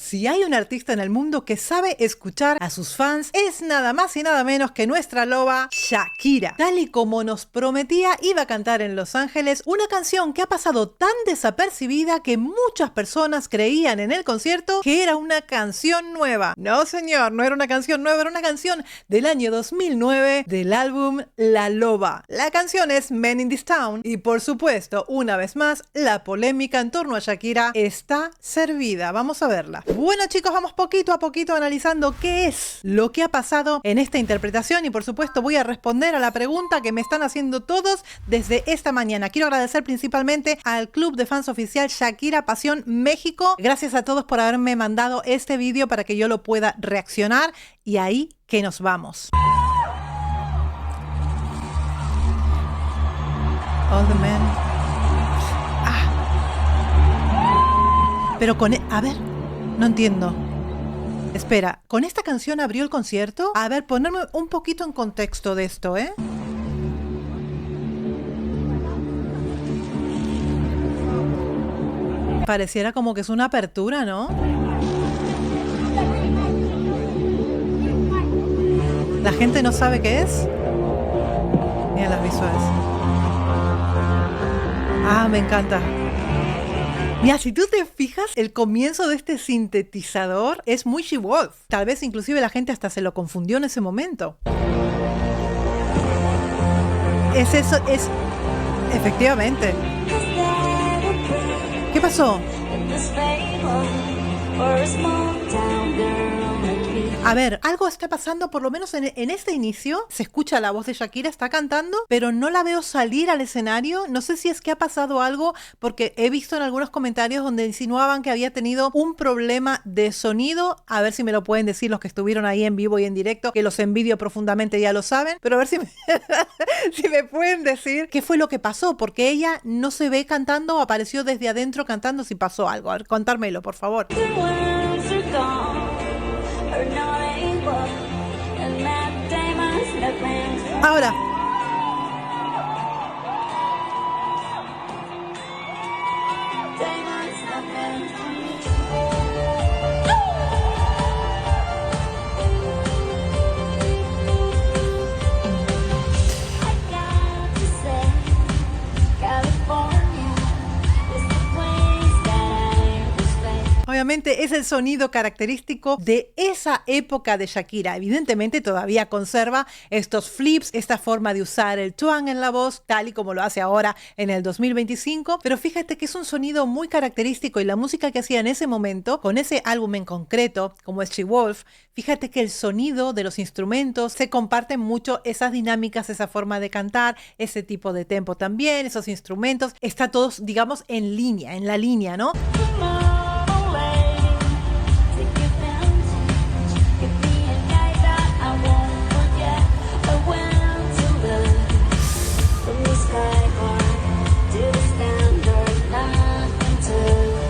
Si hay un artista en el mundo que sabe escuchar a sus fans, es nada más y nada menos que nuestra loba Shakira. Tal y como nos prometía, iba a cantar en Los Ángeles una canción que ha pasado tan desapercibida que muchas personas creían en el concierto que era una canción nueva. No, señor, no era una canción nueva, era una canción del año 2009 del álbum La Loba. La canción es Men in This Town y, por supuesto, una vez más, la polémica en torno a Shakira está servida. Vamos a verla. Bueno, chicos, vamos poquito a poquito analizando qué es lo que ha pasado en esta interpretación y, por supuesto, voy a responder a la pregunta que me están haciendo todos desde esta mañana. Quiero agradecer principalmente al Club de Fans Oficial Shakira Pasión México. Gracias a todos por haberme mandado este vídeo para que yo lo pueda reaccionar y ahí que nos vamos. All the men. Pero con... A ver, no entiendo. Espera, ¿con esta canción abrió el concierto? A ver, ponerme un poquito en contexto de esto, ¿eh? Pareciera como que es una apertura, ¿no? La gente no sabe qué es. Mira las visuales. Me encanta. Mira, si tú te fijas, el comienzo de este sintetizador es muy She Wolf. Tal vez inclusive la gente hasta se lo confundió en ese momento. Es eso, es... Efectivamente. ¿Qué pasó? A ver, algo está pasando, por lo menos en este inicio. Se escucha la voz de Shakira, está cantando, pero no la veo salir al escenario. No sé si es que ha pasado algo, porque he visto en algunos comentarios donde insinuaban que había tenido un problema de sonido. A ver si me lo pueden decir los que estuvieron ahí en vivo y en directo, que los envidio profundamente, ya lo saben. Pero a ver si si me pueden decir qué fue lo que pasó, porque ella no se ve cantando o apareció desde adentro cantando. Si pasó algo, a ver, contármelo, por favor. Ahora. Obviamente es el sonido característico de esa época de Shakira. Evidentemente todavía conserva estos flips, esta forma de usar el twang en la voz, tal y como lo hace ahora en el 2025. Pero fíjate que es un sonido muy característico y la música que hacía en ese momento, con ese álbum en concreto, como es She Wolf, fíjate que el sonido de los instrumentos se comparten mucho esas dinámicas, esa forma de cantar, ese tipo de tempo también, esos instrumentos. Está todos, digamos, en línea, en la línea, ¿no?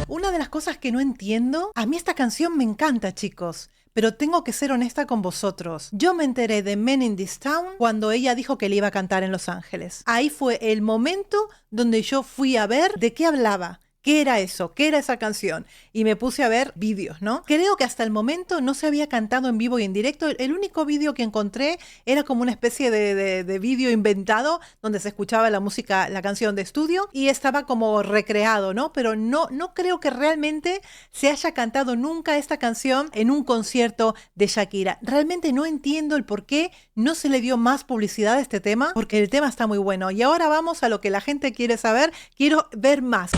Una de las cosas que no entiendo, a mí esta canción me encanta, chicos, pero tengo que ser honesta con vosotros. Yo me enteré de Men in This Town cuando ella dijo que le iba a cantar en Los Ángeles. Ahí fue el momento donde yo fui a ver de qué hablaba. ¿Qué era eso? ¿Qué era esa canción? Y me puse a ver vídeos, ¿no? Creo que hasta el momento no se había cantado en vivo y en directo. El único vídeo que encontré era como una especie de vídeo inventado donde se escuchaba la música, la canción de estudio y estaba como recreado, ¿no? Pero no creo que realmente se haya cantado nunca esta canción en un concierto de Shakira. Realmente no entiendo el por qué no se le dio más publicidad a este tema, porque el tema está muy bueno. Y ahora vamos a lo que la gente quiere saber. Quiero ver más.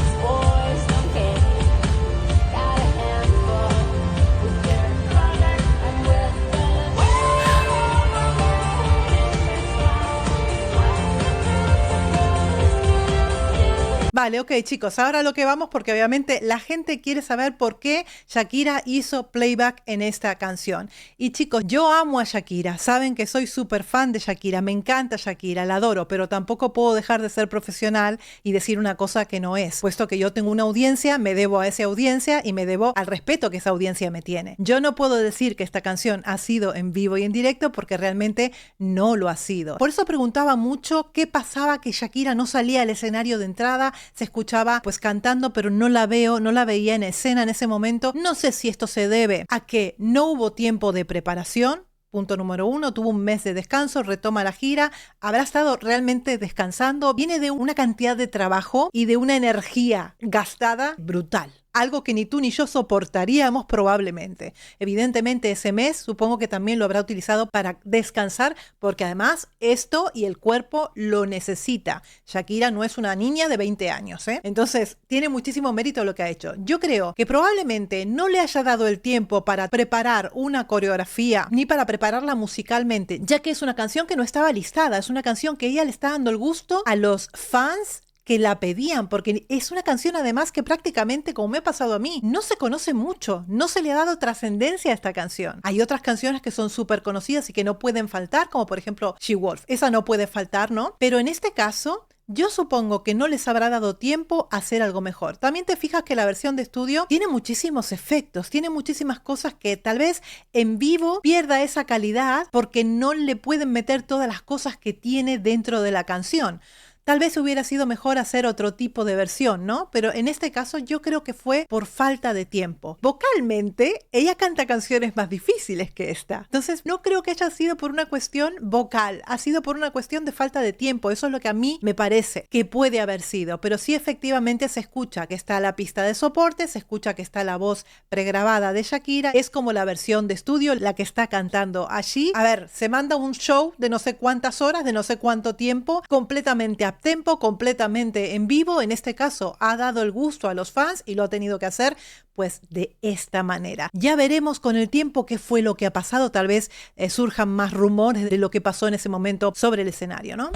Vale, ok, chicos, ahora lo que vamos, porque obviamente la gente quiere saber por qué Shakira hizo playback en esta canción. Y chicos, yo amo a Shakira, saben que soy súper fan de Shakira, me encanta Shakira, la adoro, pero tampoco puedo dejar de ser profesional y decir una cosa que no es. Puesto que yo tengo una audiencia, me debo a esa audiencia y me debo al respeto que esa audiencia me tiene. Yo no puedo decir que esta canción ha sido en vivo y en directo porque realmente no lo ha sido. Por eso preguntaba mucho qué pasaba que Shakira no salía al escenario de entrada se escuchaba pues cantando, pero no la veía en escena en ese momento. No sé si esto se debe a que no hubo tiempo de preparación. Punto número 1, tuvo un mes de descanso, retoma la gira, habrá estado realmente descansando, viene de una cantidad de trabajo y de una energía gastada brutal. Algo que ni tú ni yo soportaríamos probablemente. Evidentemente ese mes supongo que también lo habrá utilizado para descansar, porque además esto y el cuerpo lo necesita. Shakira no es una niña de 20 años, ¿eh? Entonces tiene muchísimo mérito lo que ha hecho. Yo creo que probablemente no le haya dado el tiempo para preparar una coreografía ni para prepararla musicalmente, ya que es una canción que no estaba listada, es una canción que ella le está dando el gusto a los fans que la pedían, porque es una canción además que prácticamente, como me ha pasado a mí, no se conoce mucho, no se le ha dado trascendencia a esta canción. Hay otras canciones que son súper conocidas y que no pueden faltar, como por ejemplo She Wolf. Esa no puede faltar, ¿no? Pero en este caso, yo supongo que no les habrá dado tiempo a hacer algo mejor. También te fijas que la versión de estudio tiene muchísimos efectos, tiene muchísimas cosas que tal vez en vivo pierda esa calidad porque no le pueden meter todas las cosas que tiene dentro de la canción. Tal vez hubiera sido mejor hacer otro tipo de versión, ¿no? Pero en este caso yo creo que fue por falta de tiempo. Vocalmente, ella canta canciones más difíciles que esta. Entonces, no creo que haya sido por una cuestión vocal, ha sido por una cuestión de falta de tiempo. Eso es lo que a mí me parece que puede haber sido. Pero sí, efectivamente se escucha que está la pista de soporte, se escucha que está la voz pregrabada de Shakira. Es como la versión de estudio, la que está cantando allí. A ver, se manda un show de no sé cuántas horas, de no sé cuánto tiempo, completamente a tempo, completamente en vivo. En este caso ha dado el gusto a los fans y lo ha tenido que hacer pues de esta manera. Ya veremos con el tiempo qué fue lo que ha pasado. Tal vez surjan más rumores de lo que pasó en ese momento sobre el escenario, ¿no?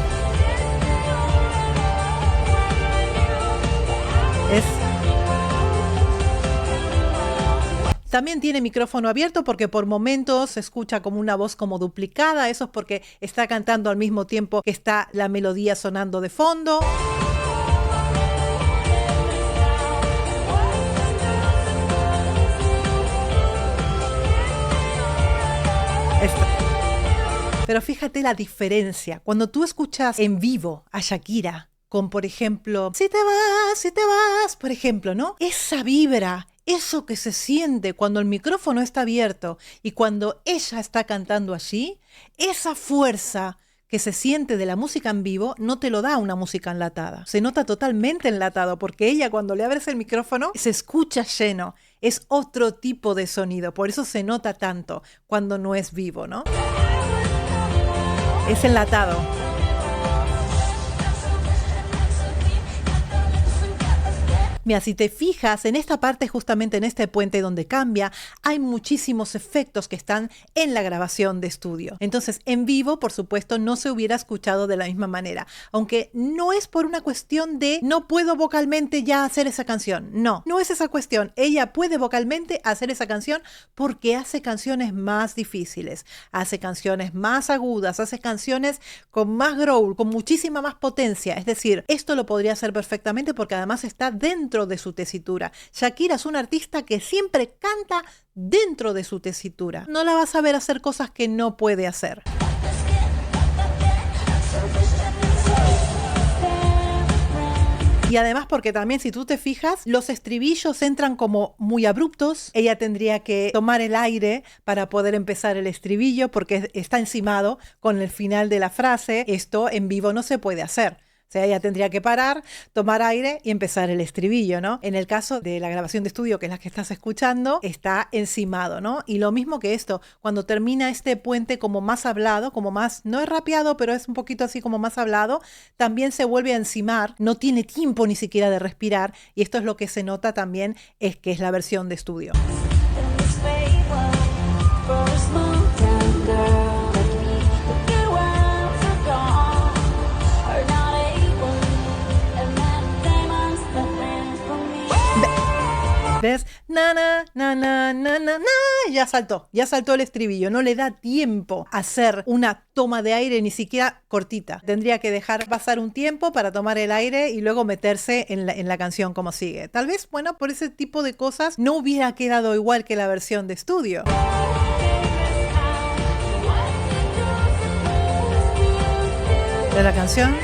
También tiene micrófono abierto porque por momentos se escucha como una voz como duplicada. Eso es porque está cantando al mismo tiempo que está la melodía sonando de fondo. Pero fíjate la diferencia. Cuando tú escuchas en vivo a Shakira con, por ejemplo, si te vas, por ejemplo, ¿no? Esa vibra, eso que se siente cuando el micrófono está abierto y cuando ella está cantando allí, esa fuerza que se siente de la música en vivo no te lo da una música enlatada. Se nota totalmente enlatado porque ella cuando le abres el micrófono se escucha lleno. Es otro tipo de sonido, por eso se nota tanto cuando no es vivo, ¿no? Es enlatado. Mira, si te fijas en esta parte, justamente en este puente donde cambia, hay muchísimos efectos que están en la grabación de estudio. Entonces, en vivo, por supuesto, no se hubiera escuchado de la misma manera. Aunque no es por una cuestión de no puedo vocalmente ya hacer esa canción. No, no es esa cuestión. Ella puede vocalmente hacer esa canción porque hace canciones más difíciles, hace canciones más agudas, hace canciones con más growl, con muchísima más potencia. Es decir, esto lo podría hacer perfectamente porque además está dentro de su tesitura. Shakira es una artista que siempre canta dentro de su tesitura. No la vas a ver hacer cosas que no puede hacer. Y además porque también si tú te fijas, los estribillos entran como muy abruptos. Ella tendría que tomar el aire para poder empezar el estribillo porque está encimado con el final de la frase. Esto en vivo no se puede hacer. O sea, ella tendría que parar, tomar aire y empezar el estribillo, ¿no? En el caso de la grabación de estudio, que es la que estás escuchando, está encimado, ¿no? Y lo mismo que esto, cuando termina este puente como más hablado, como más, no es rapeado, pero es un poquito así como más hablado, también se vuelve a encimar, no tiene tiempo ni siquiera de respirar, y esto es lo que se nota también, es que es la versión de estudio. ¿Ves? Na, na, na, na, na, na, na. Ya saltó el estribillo. No le da tiempo a hacer una toma de aire ni siquiera cortita. Tendría que dejar pasar un tiempo para tomar el aire y luego meterse en la canción como sigue. Tal vez, bueno, por ese tipo de cosas no hubiera quedado igual que la versión de estudio. ¿De la canción?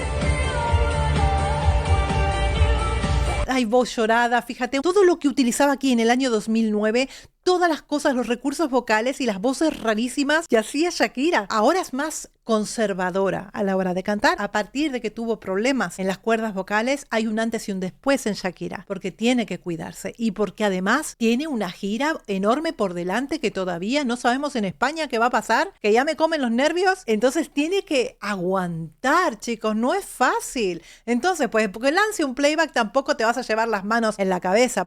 hay voz llorada, fíjate, todo lo que utilizaba aquí en el año 2009, todas las cosas, los recursos vocales y las voces rarísimas que hacía Shakira. Ahora es más conservadora a la hora de cantar. A partir de que tuvo problemas en las cuerdas vocales, hay un antes y un después en Shakira, porque tiene que cuidarse y porque además tiene una gira enorme por delante que todavía no sabemos en España qué va a pasar, que ya me comen los nervios. Entonces tiene que aguantar, chicos, no es fácil. Entonces, pues, porque lance un playback tampoco te vas a llevar las manos en la cabeza.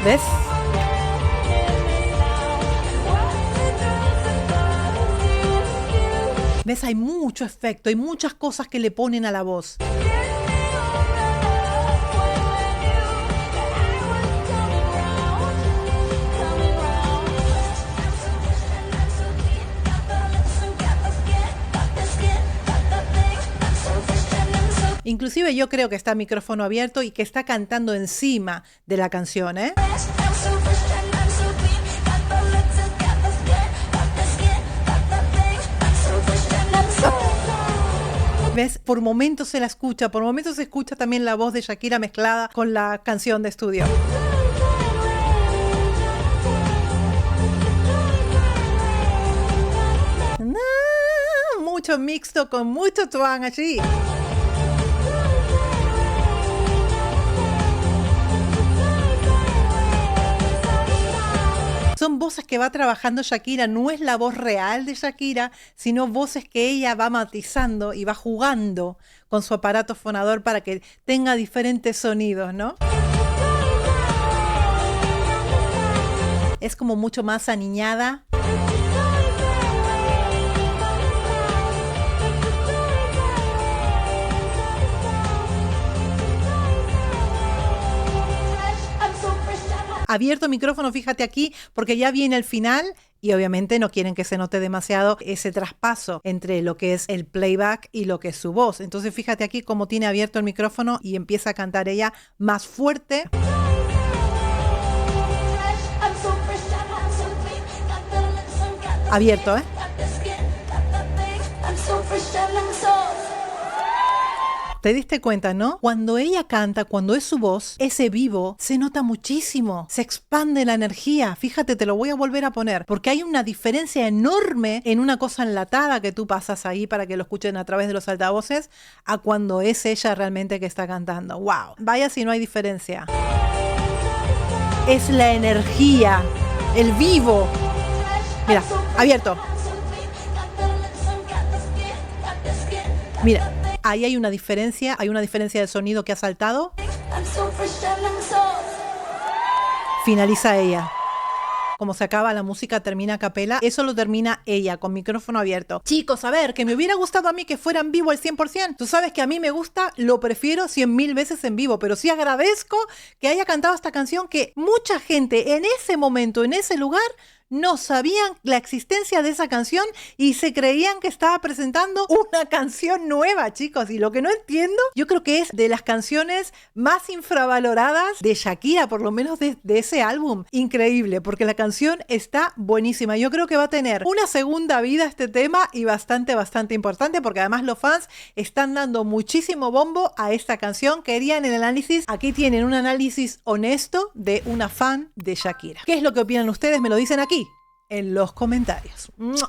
¿Ves? ¿Ves? Hay mucho efecto, hay muchas cosas que le ponen a la voz. Inclusive yo creo que está micrófono abierto y que está cantando encima de la canción, ¿eh? ¿Ves? Por momentos se la escucha, por momentos se escucha también la voz de Shakira mezclada con la canción de estudio. Mucho mixto con mucho twang allí. Son voces que va trabajando Shakira, no es la voz real de Shakira, sino voces que ella va matizando y va jugando con su aparato fonador para que tenga diferentes sonidos, ¿no? Es como mucho más aniñada. Abierto micrófono, fíjate aquí, porque ya viene el final y obviamente no quieren que se note demasiado ese traspaso entre lo que es el playback y lo que es su voz. Entonces fíjate aquí cómo tiene abierto el micrófono y empieza a cantar ella más fuerte. Abierto, ¿eh? ¿Te diste cuenta, no? Cuando ella canta, cuando es su voz, ese vivo, se nota muchísimo. Se expande la energía. Fíjate, te lo voy a volver a poner. Porque hay una diferencia enorme en una cosa enlatada que tú pasas ahí para que lo escuchen a través de los altavoces a cuando es ella realmente que está cantando. ¡Wow! Vaya si no hay diferencia. Es la energía, el vivo. Mira, abierto. Mira. Ahí hay una diferencia de sonido que ha saltado. Finaliza ella. Como se acaba la música, termina a capela. Eso lo termina ella, con micrófono abierto. Chicos, a ver, que me hubiera gustado a mí que fuera en vivo al 100%. Tú sabes que a mí me gusta, lo prefiero 100.000 veces en vivo. Pero sí agradezco que haya cantado esta canción que mucha gente en ese momento, en ese lugar, no sabían la existencia de esa canción y se creían que estaba presentando una canción nueva, chicos. Y lo que no entiendo, yo creo que es de las canciones más infravaloradas de Shakira, por lo menos de ese álbum. Increíble, porque la canción está buenísima. Yo creo que va a tener una segunda vida este tema y bastante importante, porque además los fans están dando muchísimo bombo a esta canción. Querían el análisis. Aquí tienen un análisis honesto de una fan de Shakira. ¿Qué es lo que opinan ustedes? Me lo dicen aquí en los comentarios. ¡Mua!